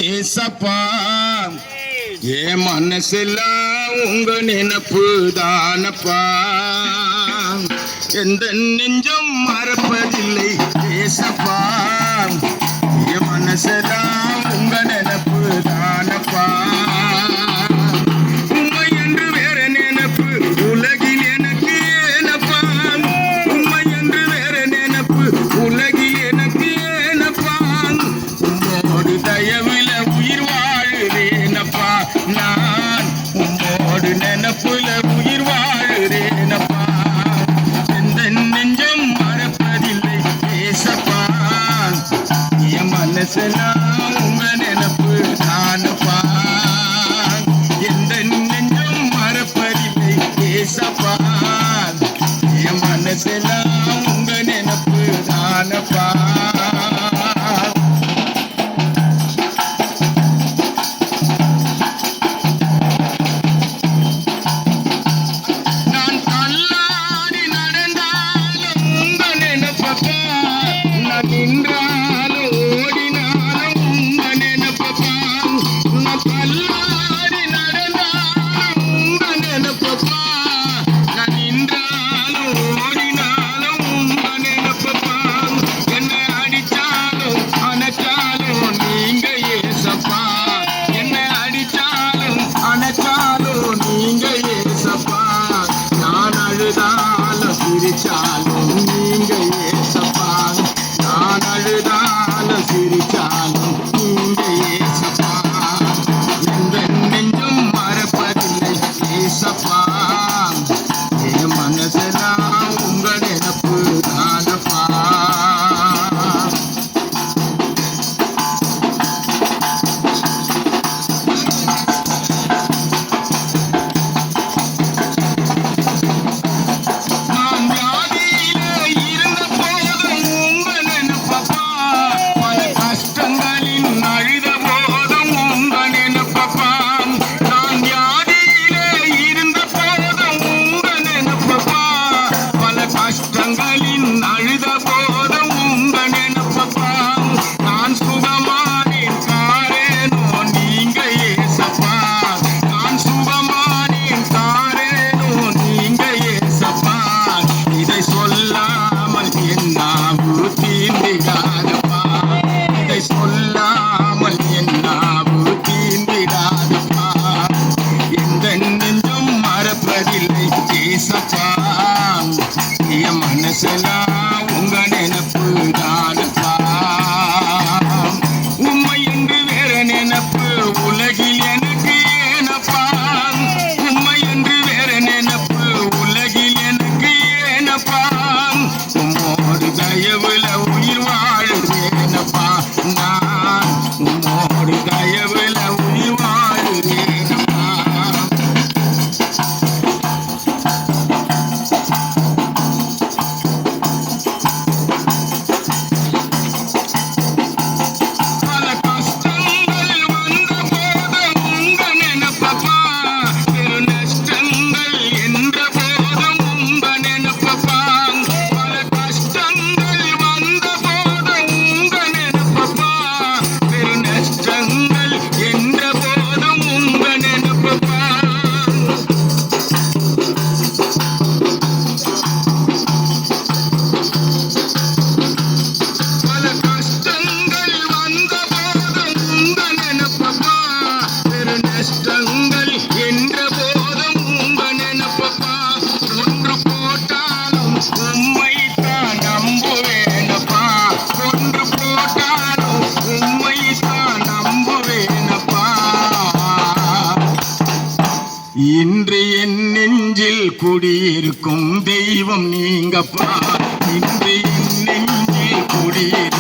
ஏசப்பா என் மனசெல்லாம் உங்க நினைப்பு தானப்பா எந்த நெஞ்சம் மறப்பதில்லை ஏசப்பா என் மனசெல்லாம் உங்க நினைப்பு தானப்பா உண்மை என்று வேற நினைப்பு உலகில் எனக்கு ஏனப்பா உண்மை என்று வேற நினைப்பு உலகில் எனக்கு ஏனப்பா உம்மோடு தயவில உயிர் வாழுறேனப்பா நான் உம்மோடு நினைப்புல உயிர் வாழுறேனப்பா எந்த நெஞ்சம் மறப்பதில்லை ஏசப்பா என் மனசெல்லாம் உங்க நினைப்பு தானப்பா எந்த நெஞ்சம் மறப்பதில்லை ஏசப்பா என் மனசெல்லாம் உங்க நினைப்பு தானப்பா நின்றாலும் ஓடினாலும் உங்க நினைப்பப்பா நான் தள்ளாடி நடந்தாலும் உங்க நினைப்பப்பா நான் நின்றாலும் ஓடினாலும் உங்க நினைப்பப்பா என்னை அடிச்சாலும் அணைச்சாலும் நீங்க ஏசப்பா என்னை அடிச்சாலும் அணைச்சாலும் நீங்க ஏசப்பா நான் அழுதாலும் சிரிச்சாலும் நீங்க ஏசப்பா நான் அழுதாலும் சிரிச்சாலும் நீங்க ஏசப்பா எந்த நெஞ்சும் மறப்பதில்லை ஏசப்பா என் மனசெல்லாம் உங்க நினைப்பு தானப்பா சொல்லாமல் என்னாவு தீண்டிடாதப்பா இதை சொல்லாமல் என்னாவு தீண்டிடாதப்பா எந்த நெஞ்சம் மறப்பதில்லை ஏசப்பா என் மனசெல்லாம் உங்க நினைப்பு தானப்பா உண்மை என்று வேற நினைப்பு உலகில் எனக்கு ஏனப்பா உண்மை என்று வேற நினைப்பு உலகில் எனக்கு ஏனப்பா உம்மோடு தயவுல உயிர் வாழுறேனப்பா நான் உம்மோடு தயவுல உயிர் வாழுறேனப்பா பல கஷ்டங்கள் வந்த போதும் உங்க நினைப்பப்பா பெரு நஷ்டங்கள் என்ற போதும் உங்க நினைப்பப்பா பல கஷ்டங்கள் வந்த போதும் உங்க நினைப்பப்பா பெரு நஷ்டங்கள் என்ற போதும் உங்க நினைப்பப்பா பல கஷ்டங்கள் வந்த போதும் உங்க நினைப்பப்பா பெரு நஷ்டங்கள் என்ற போதும் உங்க நினைப்பப்பா ஒன்று போட்டாலும் உண்மைத்தான் நம்புவேனப்பா ஒன்று போட்டாலும் உண்மைத்தான் நம்புவேனப்பா இன்று என் நெஞ்சில் குடியிருக்கும் தெய்வம் நீங்கப்பா இன்று என் நெஞ்சில் குடியிருக்கும்